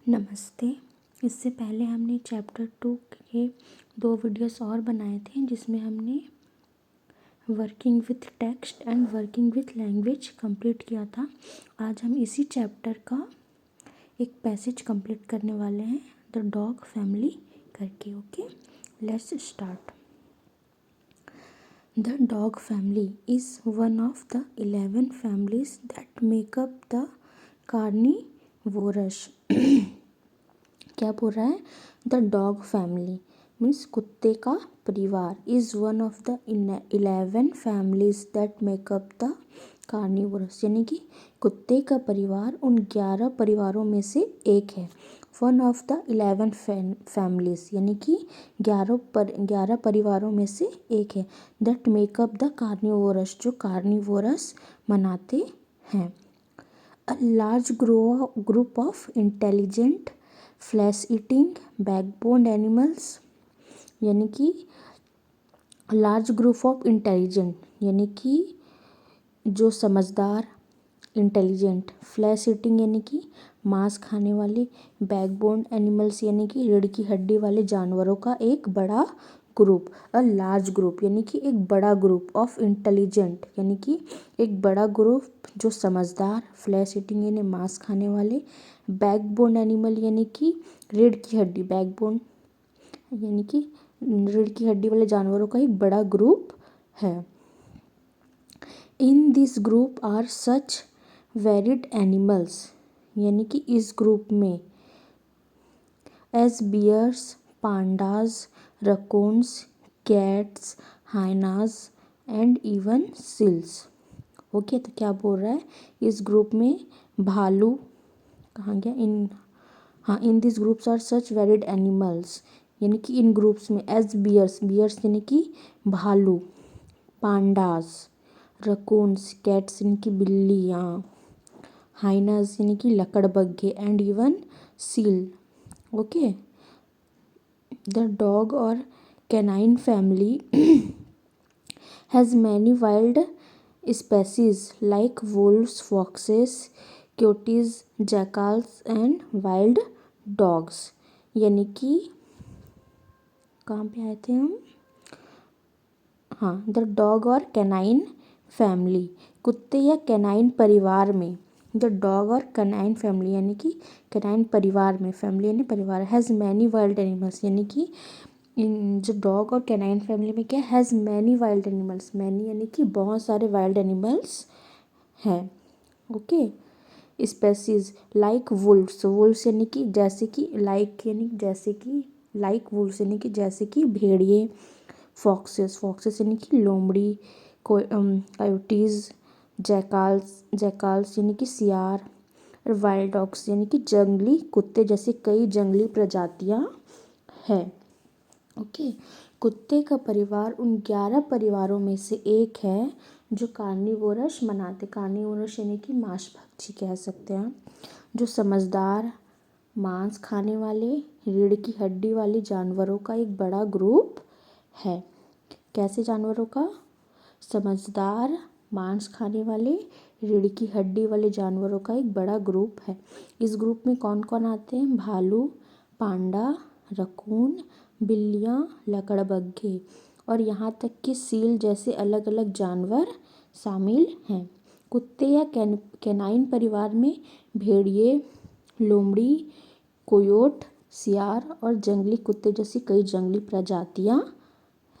नमस्ते। इससे पहले हमने चैप्टर 2 के 2 वीडियोस और बनाए थे जिसमें हमने working with text and working with language complete किया था। आज हम इसी चैप्टर का एक पैसेज कंप्लीट करने वाले हैं, द डॉग फैमिली करके। Okay, let's start. The dog family is one of the 11 families that make up the carnivorous। क्या बोल रहा है? द डॉग फैमिली मीन्स कुत्ते का परिवार is one of the 11 families that make up the carnivorous, यानी कि कुत्ते का परिवार उन 11 परिवारों में से एक है। वन ऑफ द 11 families यानी कि 11 परिवारों में से एक है। दैट मेकअप द कार्निवोरस, जो कार्निवोरस मनाते हैं। A large group of intelligent flesh eating backbone animals, यानी कि लार्ज ग्रुप ऑफ इंटेलिजेंट यानी कि जो समझदार, इंटेलिजेंट, फ्लैश ईटिंग यानी कि मांस खाने वाले, बैकबोन एनिमल्स यानी कि रीढ़ की हड्डी वाले जानवरों का एक बड़ा ग्रुप। अ लार्ज ग्रुप यानी कि एक बड़ा ग्रुप ऑफ इंटेलिजेंट यानी कि एक बड़ा ग्रुप जो समझदार, फ्लैश ईटिंग यानी मांस खाने वाले, बैकबोन एनिमल यानी कि रीढ़ की हड्डी, बैकबोन यानी कि रीढ़ की हड्डी वाले जानवरों का एक बड़ा ग्रुप है। In this group are such varied animals, यानी कि इस ग्रुप में as bears, pandas, raccoons, cats, hyenas and even seals. Okay, तो क्या बोल रहा है? इस ग्रुप में भालू, कहाँ गया? In this groups are such varied animals, यानी कि इन ग्रुप्स में एज बियर्स, बियर्स यानी कि भालू, पांडास, रकून्स, कैट्स यानी कि बिल्लियाँ, हाइनास यानी कि लकड़बग्घे and even seal. Okay, the dog और canine family has many wild species like wolves, foxes, coyotes, jackals and wild dogs, यानी कि कहाँ पे आए थे हम? हाँ, द डॉग और कैनाइन फैमिली, कुत्ते या कैनाइन परिवार में। द डॉग और कैनाइन फैमिली यानी कि कैनाइन परिवार में, फैमिली यानी परिवार, हैज़ मैनी वाइल्ड एनिमल्स यानी कि इन जो डॉग और कैनाइन फैमिली में क्या has many wild animals, many यानी कि बहुत सारे वाइल्ड एनिमल्स हैं। Okay, species like wolves, wolves यानी कि जैसे कि, लाइक यानी जैसे कि, लाइक वुल्फ्स यानी कि जैसे कि भेड़िए, फॉक्सेस, फॉक्सेस यानी कि लोमड़ी, कायोटीज, जैकाल्स यानी कि सियार, और वाइल्ड डॉग्स यानी कि जंगली कुत्ते जैसे कई जंगली प्रजातियां हैं। ओके, कुत्ते का परिवार उन 11 परिवारों में से एक है जो कार्निवोरस मनाते, कार्निवोरस यानी कि मांसभक्षी कह सकते हैं, जो समझदार, मांस खाने वाले, रीढ़ की हड्डी वाले जानवरों का एक बड़ा ग्रुप है। कैसे जानवरों का? समझदार, मांस खाने वाले, रीढ़ की हड्डी वाले जानवरों का एक बड़ा ग्रुप है। इस ग्रुप में कौन कौन आते हैं? भालू, पांडा, रकून, बिल्लियाँ, लकड़बग्घे और यहाँ तक कि सील जैसे अलग अलग जानवर शामिल हैं। कुत्ते या कैनाइन परिवार में भेड़िए, लोमड़ी, कोयोट, सियार और जंगली कुत्ते जैसी कई जंगली प्रजातियां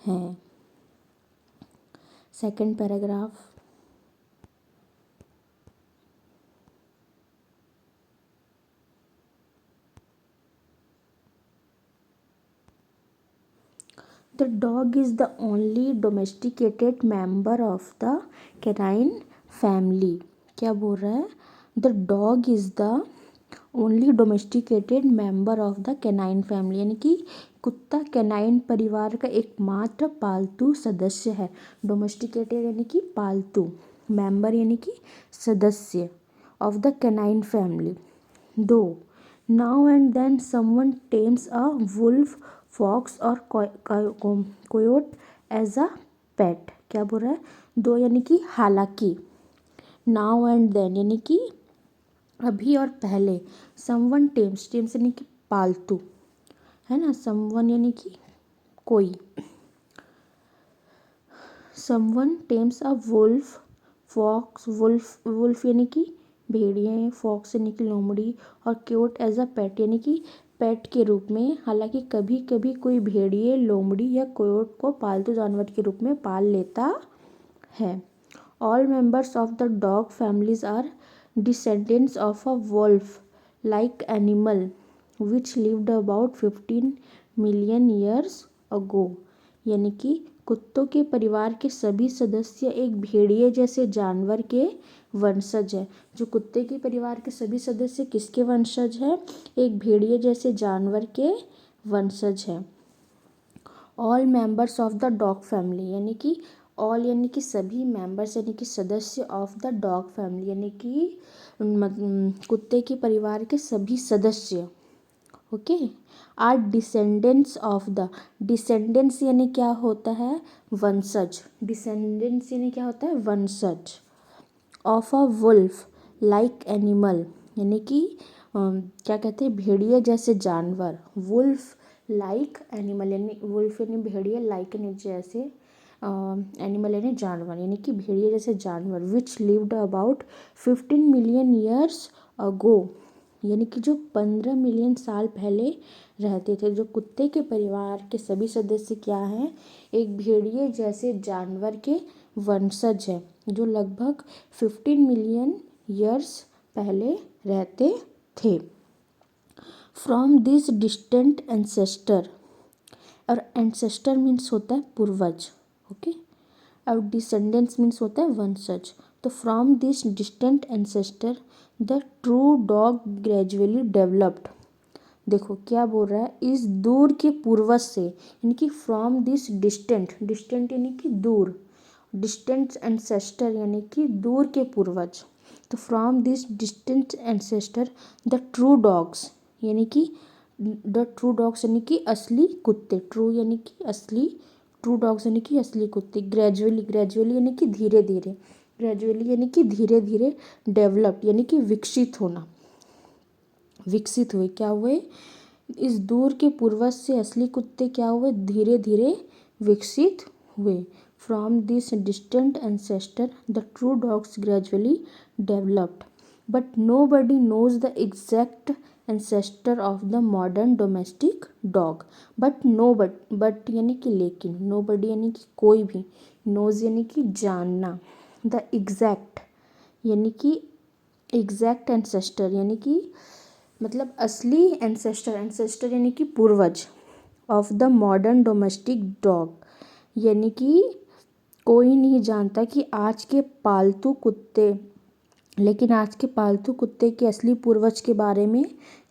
हैं। Second paragraph. The dog is the only domesticated member of the canine family। क्या बोल रहा है? The dog is the only domesticated member of the canine family, यानी कि कुत्ता कैनाइन परिवार का एकमात्र पालतू सदस्य है। डोमेस्टिकेटेड यानी कि पालतू, मेंबर यानी कि सदस्य, ऑफ द कैनाइन फैमिली। दो now and then someone tames a wolf, fox और कोयोट एज अ पेट। क्या बोल रहा है? दो यानी कि हालांकि, नाउ एंड देन यानी कि अभी और पहले। समवन टेम्स, टेम्स यानी कि पालतू, है ना, समवन यानी कि कोई। Someone tames a wolf, fox, wolf यानी कि भेड़िए, फॉक्स यानी कि लोमड़ी, और क्योट एज अ पेट यानी कि पेट के रूप में। हालांकि कभी कभी कोई भेड़िए, लोमड़ी या कोयोट को पालतू जानवर के रूप में पाल लेता है। All members of the dog families are descendants of a wolf like animal which lived about 15 million years ago। यानी कि कुत्तों के परिवार के सभी सदस्य एक भेड़िए जैसे जानवर के वंशज है। जो कुत्ते के परिवार के सभी सदस्य किसके वंशज है? एक भेड़िए जैसे जानवर के वंशज है। All members of the dog family, यानी कि ऑल यानी कि सभी, मेंबर्स यानी कि सदस्य, ऑफ द डॉग फैमिली यानी कि कुत्ते के परिवार के सभी सदस्य, okay, are descendants of the, descendants यानी क्या होता है? वंशज। डिसेंडेंट्स यानी क्या होता है? वंशज। Of a wolf like animal, यानी कि क्या कहते हैं? भेड़िए जैसे जानवर। वुल्फ लाइक एनिमल, यानी वुल्फ यानी भेड़िए, लाइक यानी जैसे, एनिमल यानी जानवर, यानी कि भेड़िए जैसे जानवर। Which lived about 15 million years ago, यानी कि जो 15 मिलियन साल पहले रहते थे। जो कुत्ते के परिवार के सभी सदस्य क्या हैं? एक भेड़िए जैसे जानवर के वंशज है, जो लगभग 15 मिलियन ईयर्स पहले रहते थे। फ्रॉम दिस डिस्टेंट एंसेस्टर, और एंसेस्टर मीन्स होता है पूर्वज, ओके, और डिसेंडेंट्स मीन्स होता है वंशज। तो from this distant ancestor the true dog gradually developed. देखो क्या बोल रहा है? इस दूर के पूर्वज से, यानी कि फ्रॉम दिस डिस्टेंट, डिस्टेंट यानी कि दूर, डिस्टेंट एंसेस्टर यानी कि दूर के पूर्वज। तो from this distant ancestor the true dogs, यानी कि द ट्रू डॉग्स यानी कि असली कुत्ते, ट्रू यानी कि असली, ट्रू डॉग्स यानी कि असली कुत्ते, ग्रेजुअली, ग्रेजुअली यानी कि धीरे धीरे, ग्रेजुअली यानी कि धीरे धीरे, डेवलप्ड यानी कि विकसित होना, विकसित हुए। क्या हुए? इस दूर के पूर्वज से असली कुत्ते क्या हुए? धीरे धीरे विकसित हुए। From this distant ancestor the true dogs gradually developed, but nobody knows the exact ancestor of the modern domestic dog. But no, but यानी कि लेकिन, नो बडी यानी कि कोई भी, नोज यानी कि जानना, द एग्जैक्ट यानी कि एग्जैक्ट एंसेस्टर यानी कि मतलब असली एंसेस्टर, एंसेस्टर यानी कि पूर्वज, of the modern domestic dog, यानी कि कोई नहीं जानता कि आज के पालतू कुत्ते, लेकिन आज के पालतू कुत्ते के असली पूर्वज के बारे में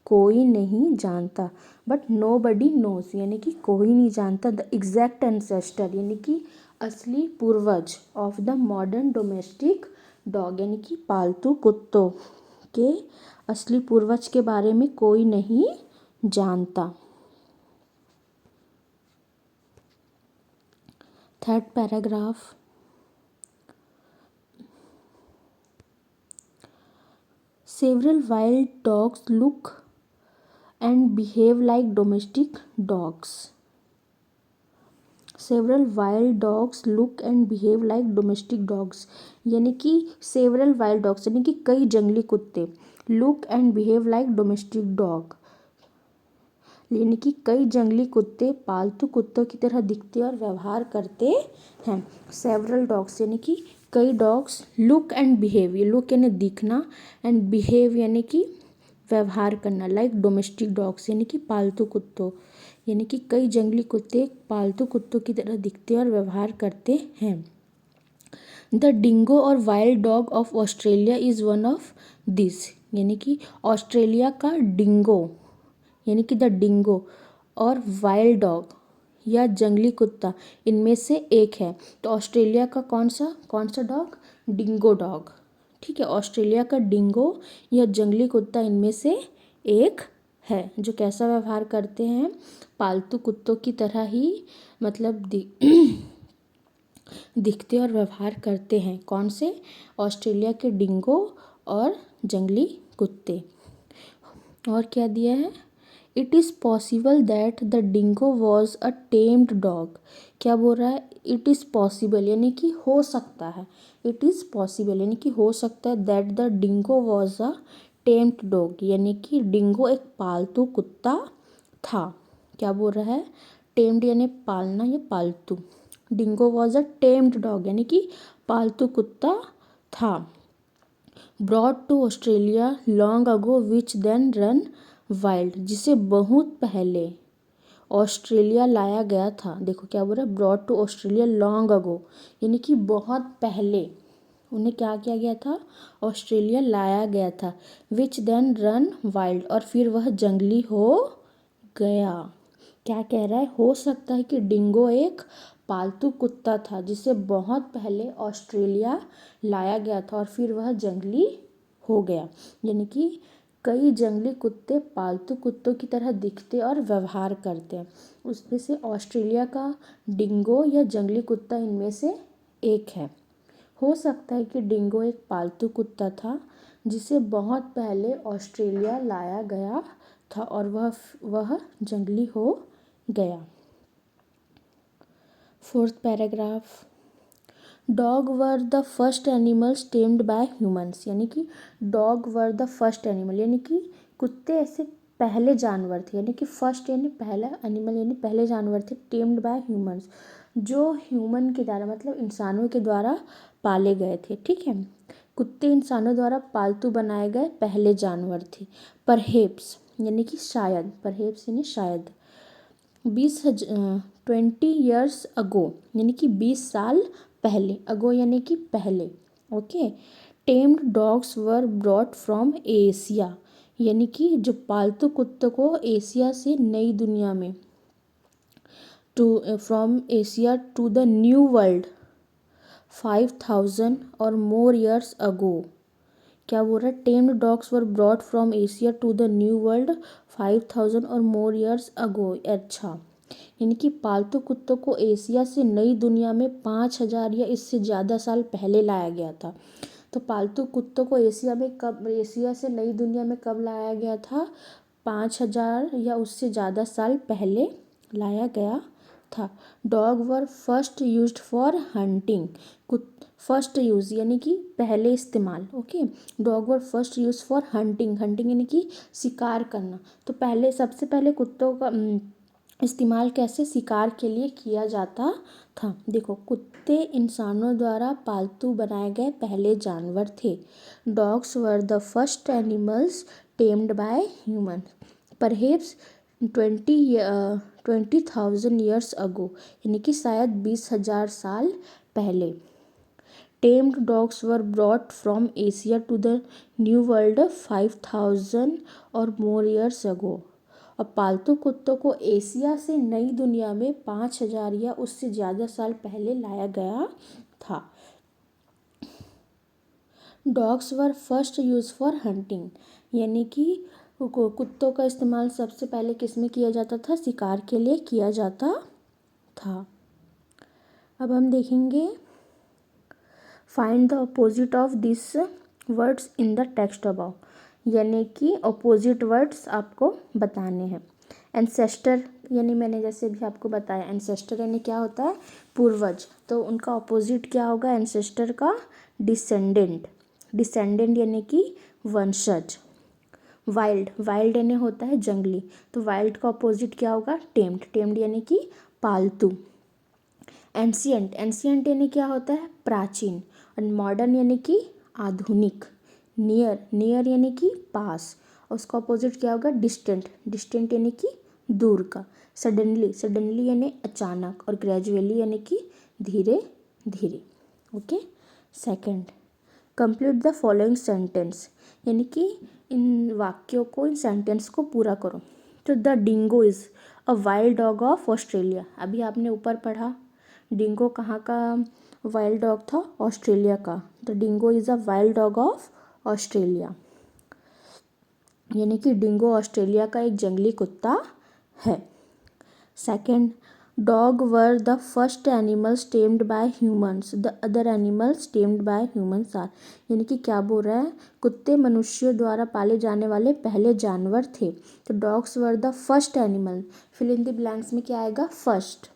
कोई नहीं जानता। बट नो बडी नोज, यानी कि कोई नहीं जानता, द एग्जैक्ट एंसेस्टर यानी कि असली पूर्वज, of the modern domestic dog यानी कि पालतू कुत्तों के असली पूर्वज के बारे में कोई नहीं जानता। Third paragraph, several wild dogs look and behave like domestic dogs। Several wild dogs look and behave like domestic dogs, यानी कि सेवरल वाइल्ड डॉग्स यानी कि कई जंगली कुत्ते, look and behave like domestic dog यानी कि कई जंगली कुत्ते पालतू कुत्तों की तरह दिखते और व्यवहार करते हैं। सेवरल डॉग्स यानी कि कई डॉग्स, लुक एंड बिहेव, ये लुक यानी दिखना, एंड बिहेव यानी कि व्यवहार करना, लाइक डोमेस्टिक डॉग्स यानी कि पालतू कुत्तों, यानी कि कई जंगली कुत्ते पालतू कुत्तों की तरह दिखते और व्यवहार करते हैं। द डिंगो और wild dog of Australia is one of this, यानी कि ऑस्ट्रेलिया का डिंगो यानी कि द डिंगो और वाइल्ड डॉग या जंगली कुत्ता इनमें से एक है। तो ऑस्ट्रेलिया का कौन सा डॉग? डिंगो डॉग, ठीक है। ऑस्ट्रेलिया का डिंगो या जंगली कुत्ता इनमें से एक है, जो कैसा व्यवहार करते हैं? पालतू कुत्तों की तरह ही, मतलब दिखते और व्यवहार करते हैं। कौन से? ऑस्ट्रेलिया के डिंगो और जंगली कुत्ते। और क्या दिया है, it is possible that the dingo was a tamed dog. क्या बोल रहा है, इट इज़ पॉसिबल यानी कि हो सकता है, इट इज़ पॉसिबल यानी कि हो सकता है, that the dingo was a tamed dog यानी कि डिंगो एक पालतू कुत्ता था। क्या बोल रहा है, टेम्ड यानी पालना या पालतू, dingo was a tamed dog यानी कि पालतू कुत्ता था। Brought to Australia long ago which then run wild, जिसे बहुत पहले ऑस्ट्रेलिया लाया गया था। देखो क्या बोल रहा है, brought to Australia long ago यानी कि बहुत पहले उन्हें क्या किया गया था, ऑस्ट्रेलिया लाया गया था। विच देन रन वाइल्ड, और फिर वह जंगली हो गया। क्या कह रहा है, हो सकता है कि डिंगो एक पालतू कुत्ता था जिसे बहुत पहले ऑस्ट्रेलिया लाया गया था और फिर वह जंगली हो गया। यानी कि कई जंगली कुत्ते पालतू कुत्तों की तरह दिखते और व्यवहार करते हैं, उसमें से ऑस्ट्रेलिया का डिंगो या जंगली कुत्ता इनमें से एक है। हो सकता है कि डिंगो एक पालतू कुत्ता था जिसे बहुत पहले ऑस्ट्रेलिया लाया गया था और वह जंगली हो गया। Fourth paragraph, dog were the first animals tamed by humans, यानी कि dog were the first animal यानी कि कुत्ते ऐसे पहले जानवर थे, यानी कि फर्स्ट यानी पहला एनिमल यानी पहले जानवर थे, टेम्ड बाय ह्यूमंस जो ह्यूमन के द्वारा मतलब इंसानों के द्वारा पाले गए थे। ठीक है, कुत्ते इंसानों द्वारा पालतू बनाए गए पहले जानवर थे। परहेप्स यानी कि शायद, परहेप्स यानी शायद, 20 ईयर्स अगो यानी कि 20 साल पहले, अगो यानी कि पहले। Okay, tamed dogs were brought from Asia यानी कि जो पालतू कुत्तों को एशिया से नई दुनिया में, to from Asia to the New World 5000 और मोर ईयर्स अगो। क्या बोल रहा है, tamed dogs were brought from Asia to the New World 5000 और मोर ईयर्स अगो। अच्छा, यानी कि पालतू कुत्तों को एशिया से नई दुनिया में 5000 या इससे ज़्यादा साल पहले लाया गया था। तो पालतू कुत्तों को एशिया से नई दुनिया में कब लाया गया था, 5000 या उससे ज़्यादा साल पहले लाया गया था। Dog were first used for hunting, first use यानी कि पहले इस्तेमाल। Okay, dog were first use for hunting, hunting यानी कि शिकार करना। तो पहले सबसे पहले कुत्तों का इस्तेमाल कैसे, शिकार के लिए किया जाता था। देखो, कुत्ते इंसानों द्वारा पालतू बनाए गए पहले जानवर थे। Dogs were the first animals tamed by human, perhaps 20,000 years ago यानी कि शायद 20,000 साल पहले। Tamed dogs were brought from Asia to the New World 5000 और मोर ईयर्स अगो। और पालतू कुत्तों को एशिया से नई दुनिया में 5000 या उससे ज़्यादा साल पहले लाया गया था। Dogs were first use for hunting यानी कि कुत्तों का इस्तेमाल सबसे पहले किस में किया जाता था, शिकार के लिए किया जाता था। अब हम देखेंगे find the opposite of this words in the text about, यानी कि अपोजिट वर्ड्स आपको बताने हैं। एंसेस्टर यानी मैंने जैसे भी आपको बताया, एंसेस्टर यानी क्या होता है, पूर्वज, तो उनका अपोजिट क्या होगा एंसेस्टर का, डिसेंडेंट, डिसेंडेंट यानी कि वंशज। वाइल्ड, वाइल्ड यानी होता है जंगली, तो वाइल्ड का अपोजिट क्या होगा, टेम्ड, टेम्ड यानी कि पालतू। एंशियंट, एंशियंट यानी क्या होता है, प्राचीन। और मॉडर्न यानी कि आधुनिक। नियर, नियर यानी कि पास, और उसका अपोजिट क्या होगा, डिस्टेंट, डिस्टेंट यानी कि दूर का। सडनली, सडनली यानी अचानक, और ग्रेजुअली यानी कि धीरे धीरे। Okay, second, complete the following sentence, यानी कि इन वाक्यों को, इन सेंटेंस को पूरा करो। तो the dingo is a wild dog of Australia, अभी आपने ऊपर पढ़ा डिंगो कहाँ का वाइल्ड डॉग था, ऑस्ट्रेलिया का। तो dingo is a wild dog of Australia, यानी कि डिंगो ऑस्ट्रेलिया का एक जंगली कुत्ता है। Second, dog were the first animals tamed by humans, the other animals tamed by humans are. यानी कि क्या बोल रहा है, कुत्ते मनुष्यों द्वारा पाले जाने वाले पहले जानवर थे। तो dogs were the first animal, fill in the blanks में क्या आएगा, first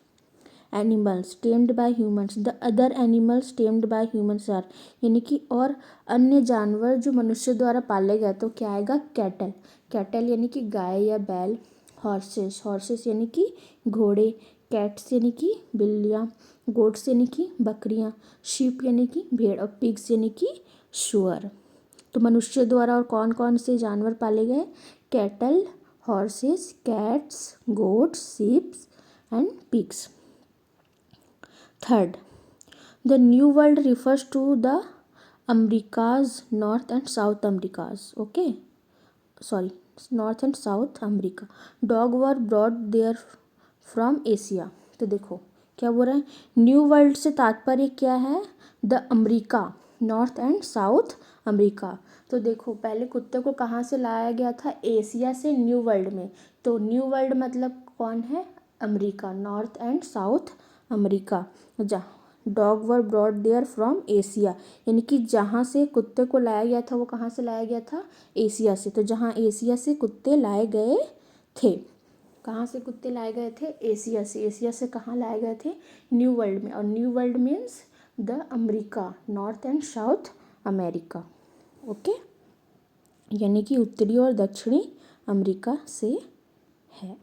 animals tamed by humans, the other animals tamed by humans are. यानी कि और अन्य जानवर जो मनुष्य द्वारा पाले गए, तो क्या आएगा, कैटल। कैटल यानी कि गाय या बैल। हॉर्सेस, हॉर्सेस यानी कि घोड़े। कैट्स यानी कि बिल्लियाँ। गोट्स यानी कि बकरियाँ। शीप यानी कि भेड़। और पिग्स यानी कि शुअर। तो मनुष्य द्वारा और कौन कौन से जानवर पाले गए, cattle, horses, cats, goats, sheeps and pigs. Third, the New World refers to the Americas, North and South Americas. Okay, sorry, North and South America. Dog were brought there from Asia. तो देखो क्या बोल रहा है, new world से तात्पर्य क्या है, the America, North and South America. तो देखो पहले कुत्ते को कहाँ से लाया गया था, एशिया से न्यू वर्ल्ड में। तो न्यू वर्ल्ड मतलब कौन है, America, North and South America. जहाँ dog were brought there from Asia, यानी कि जहाँ से कुत्ते को लाया गया था वो कहाँ से लाया गया था, एशिया से। तो जहाँ एशिया से कुत्ते लाए गए थे, कहाँ से कुत्ते लाए गए थे, एशिया से। एशिया से कहाँ लाए गए थे, न्यू वर्ल्ड में। और new world means the America, North and South America. Okay, यानी कि उत्तरी और दक्षिणी अमेरिका से है।